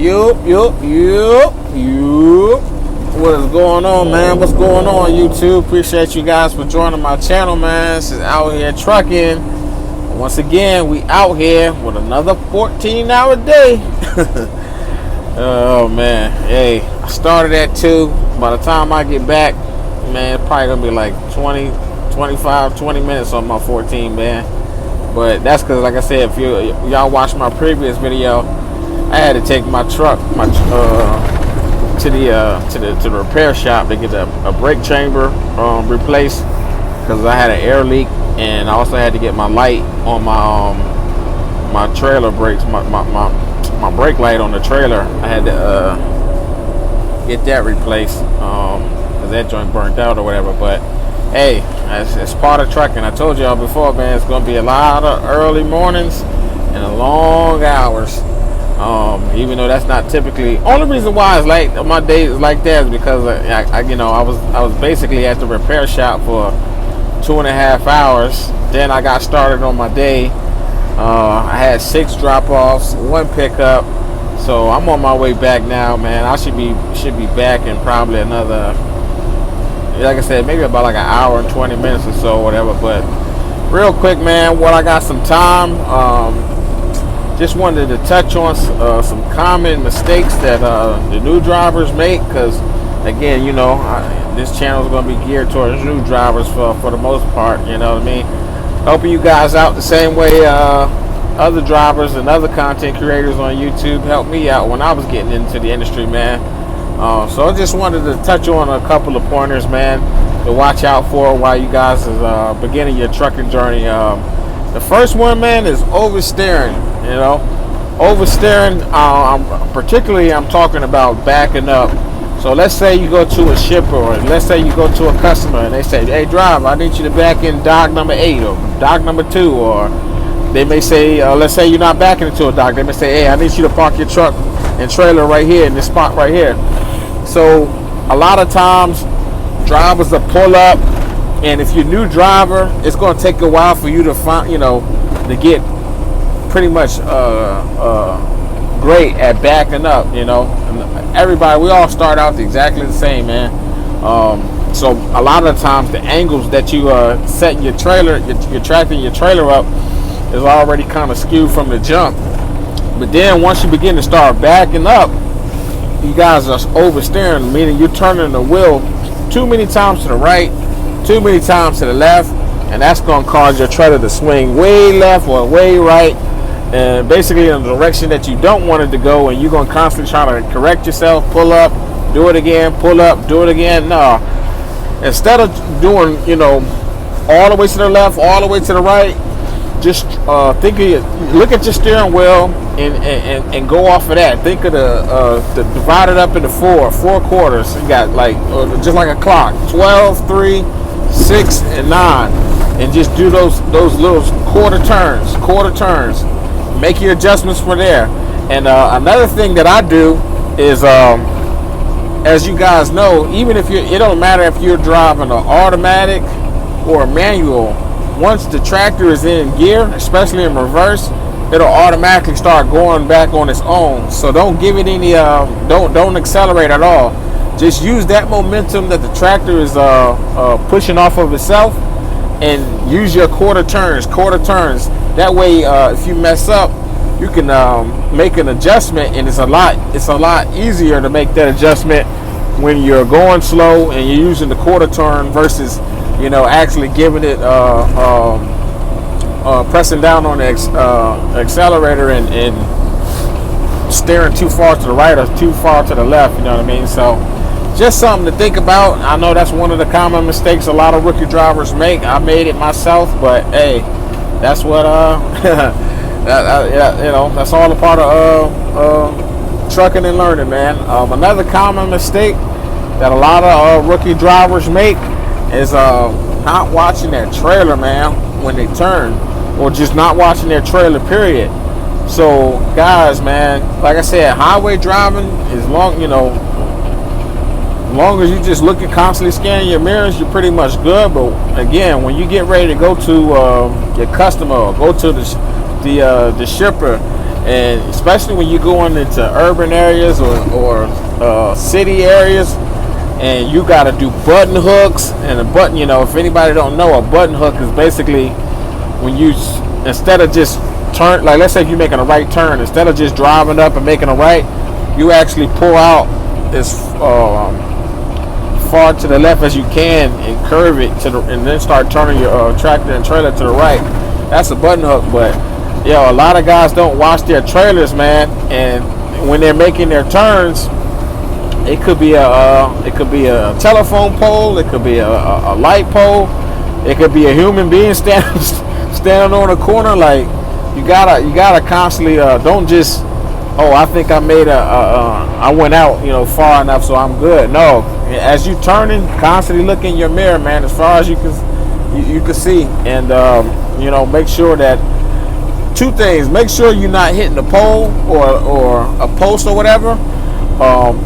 What is going on, man? What's going on, YouTube? Appreciate you guys for joining my channel, man. This is Out Here Trucking. Once again, we out here with another 14-hour day. Oh, man. Hey, I started at 2. By the time I get back, man, it's probably going to be like 20 minutes on my 14, man. But that's because, like I said, if y'all watched my previous video, I had to take my truck to the repair shop to get a brake chamber replaced because I had an air leak, and I also had to get my light on my trailer brakes, my brake light on the trailer. I had to get that replaced because that joint burnt out or whatever. But hey, it's part of trucking. I told y'all before, man, it's gonna be a lot of early mornings and long hours. Even though that's not typically, only reason why it's like my day is like that is because I was basically at the repair shop for 2.5 hours. Then I got started on my day. I had 6 drop-offs, 1 pickup, so I'm on my way back now, man. I should be back in probably another, like I said, maybe about like an hour and 20 minutes or so, whatever. But real quick, man, while I got some time, just wanted to touch on some common mistakes that the new drivers make, because again, this channel is going to be geared towards new drivers for the most part, you know what I mean, helping you guys out the same way other drivers and other content creators on YouTube helped me out when I was getting into the industry, man. So I just wanted to touch on a couple of pointers, man, to watch out for while you guys is beginning your trucking journey. The first one, man, is oversteering. Oversteering. I'm talking about backing up. So let's say you go to a shipper, or let's say you go to a customer, and they say, "Hey, driver, I need you to back in dock number 8 or dock number 2," or they may say, let's say you're not backing into a dock. They may say, "Hey, I need you to park your truck and trailer right here in this spot right here." So a lot of times, drivers will pull up, and if you're a new driver, it's going to take a while for you to find, to get pretty much great at backing up. And everybody, we all start out exactly the same, man. So a lot of the times, the angles that you set your trailer, you're tracking your trailer up, is already kind of skewed from the jump. But then once you begin to start backing up, you guys are oversteering, meaning you're turning the wheel too many times to the right, too many times to the left, and that's going to cause your trailer to swing way left or way right, and basically in a direction that you don't want it to go, and you're going to constantly try to correct yourself, pull up, do it again, pull up, do it again. No, instead of doing all the way to the left, all the way to the right, just look at your steering wheel and go off of that. Think of the divide it up into four quarters. You got like just like a clock, 12, 3, 6, and 9, and just do those little quarter turns. Make your adjustments for there. And another thing that I do is, as you guys know, even if it don't matter if you're driving an automatic or a manual, once the tractor is in gear, especially in reverse, it'll automatically start going back on its own. So don't give it any don't accelerate at all. Just use that momentum that the tractor is pushing off of itself, and use your quarter turns. That way, if you mess up, you can make an adjustment, and it's a lot easier to make that adjustment when you're going slow and you're using the quarter turn versus actually giving it pressing down on the accelerator and steering too far to the right or too far to the left. You know what I mean? So just something to think about. I know that's one of the common mistakes a lot of rookie drivers make. I made it myself, but hey, that's what that's all a part of trucking and learning, man. Another common mistake that a lot of rookie drivers make is not watching their trailer, man, when they turn, or just not watching their trailer, period. So guys, man, like I said, highway driving is long as you just look at constantly scanning your mirrors, you're pretty much good. But again, when you get ready to go to your customer or go to the shipper, And especially when you're going into urban areas or city areas, and you got to do button hooks. And a button, if anybody don't know, a button hook is basically when you, instead of just turn, like let's say if you're making a right turn, instead of just driving up and making a right, you actually pull out as far to the left as you can and curve it and then start turning your tractor and trailer to the right. That's a button hook. But a lot of guys don't watch their trailers, man, and when they're making their turns, it could be a telephone pole, it could be a light pole, it could be a human being standing on a corner. Like you gotta constantly don't just, I think I made I went out far enough so I'm good. No, as you turning, constantly look in your mirror, man, as far as you can see, and make sure that two things: make sure you're not hitting the pole or a post or whatever,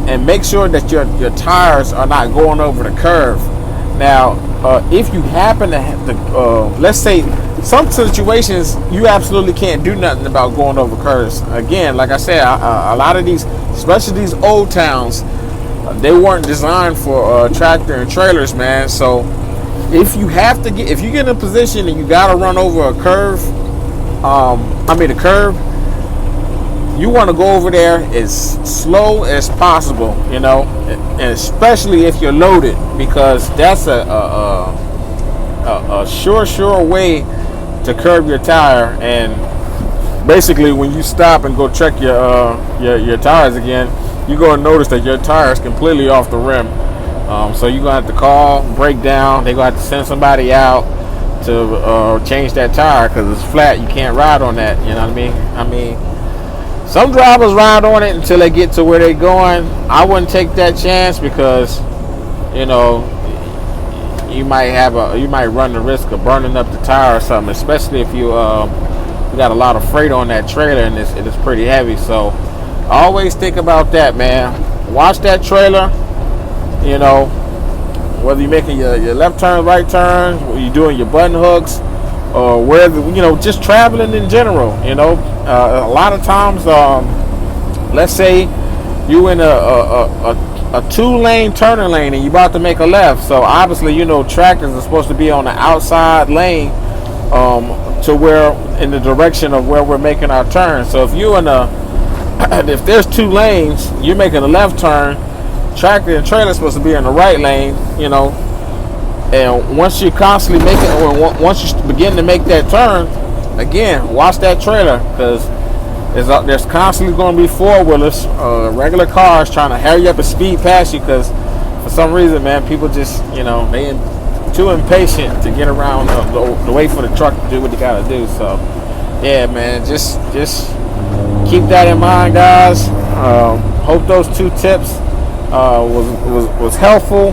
and make sure that your tires are not going over the curve. Now, if you happen to have let's say some situations you absolutely can't do nothing about going over curves. Again, like I said, a lot of these, especially these old towns, they weren't designed for tractor and trailers, man. So if you get in a position and you got to run over a curve, a curve, you want to go over there as slow as possible, and especially if you're loaded, because that's a sure way to curb your tire. And basically, when you stop and go check your tires again, you're going to notice that your tire is completely off the rim. So you're going to have to call, break down. They're going to have to send somebody out to change that tire because it's flat. You can't ride on that. You know what I mean? Some drivers ride on it until they get to where they're going. I wouldn't take that chance because, you might run the risk of burning up the tire or something, especially if you got a lot of freight on that trailer and it's pretty heavy. So always think about that, man. Watch that trailer. Whether you're making your left turn, right turns, or you're doing your button hooks, or whether just traveling in general. A lot of times, let's say you in a 2-lane turning lane and you're about to make a left. So obviously, tractors are supposed to be on the outside lane, to where in the direction of where we're making our turn. So if you if there's 2 lanes, you're making a left turn. Tractor and trailer is supposed to be in the right lane, and once you constantly once you begin to make that turn, again, watch that trailer, because there's constantly going to be 4-wheelers, regular cars trying to hurry up and speed past you, because for some reason, man, people just, they too impatient to get around the wait for the truck to do what they got to do. So, yeah, man, just keep that in mind, guys. Hope those 2 tips was helpful.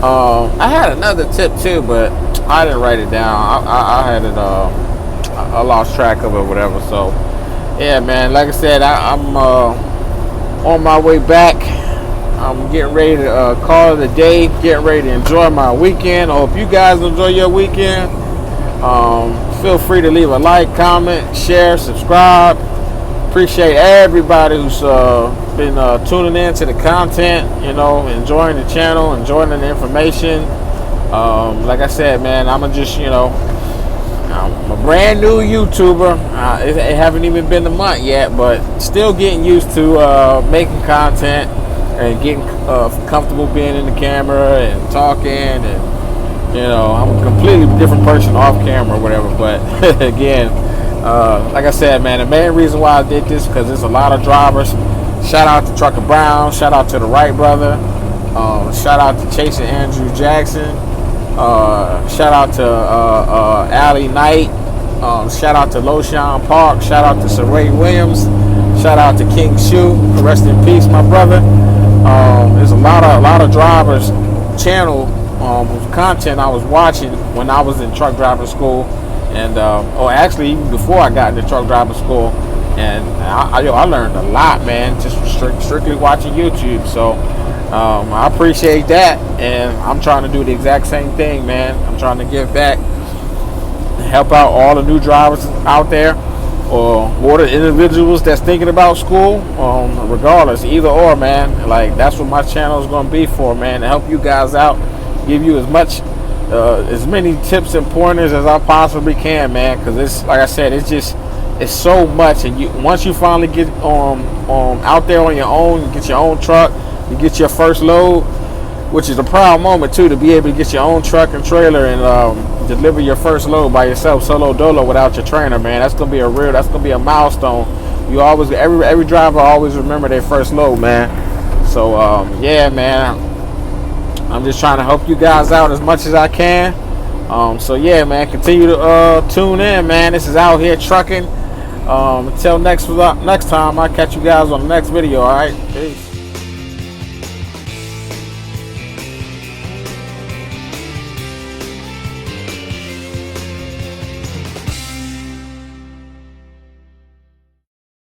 I had another tip too, but I didn't write it down. I had it. I lost track of it, or whatever. So, yeah, man. Like I said, I'm on my way back. I'm getting ready to call it a day. Getting ready to enjoy my weekend. I hope you guys enjoy your weekend. Feel free to leave a like, comment, share, subscribe. Appreciate everybody who's been tuning in to the content, enjoying the channel, enjoying the information. Like I said, man, I'm a brand new YouTuber. It haven't even been a month yet, but still getting used to making content and getting comfortable being in the camera and talking, and I'm a completely different person off camera or whatever. But again, like I said, man, the main reason why I did this because there's a lot of drivers. Shout out to Trucker Brown. Shout out to the Wright brother. Shout out to Chase and Andrew Jackson. Shout out to Allie Knight. Shout out to Loshawn Park. Shout out to Saray Williams. Shout out to King Shu. Rest in peace, my brother. There's a lot of drivers channel content I was watching when I was in truck driver school, and actually even before I got into truck driver school, and I learned a lot, man, just strictly watching YouTube. So I appreciate that, and I'm trying to do the exact same thing, man. I'm trying to give back, help out all the new drivers out there, or the individuals that's thinking about school. Regardless, either or, man. Like, that's what my channel is going to be for, man, to help you guys out, give you as many tips and pointers as I possibly can, man. Because it's, like I said, it's so much, and once you finally get out there on your own, you get your own truck, you get your first load, which is a proud moment too, to be able to get your own truck and trailer and deliver your first load by yourself, solo dolo, without your trainer, man. That's gonna be a milestone. You always, every driver always remember their first load, man. So yeah, man, I'm just trying to help you guys out as much as I can. So yeah, man, continue to tune in, man. This is Out Here Trucking. Until next time, I'll catch you guys on the next video. All right, peace.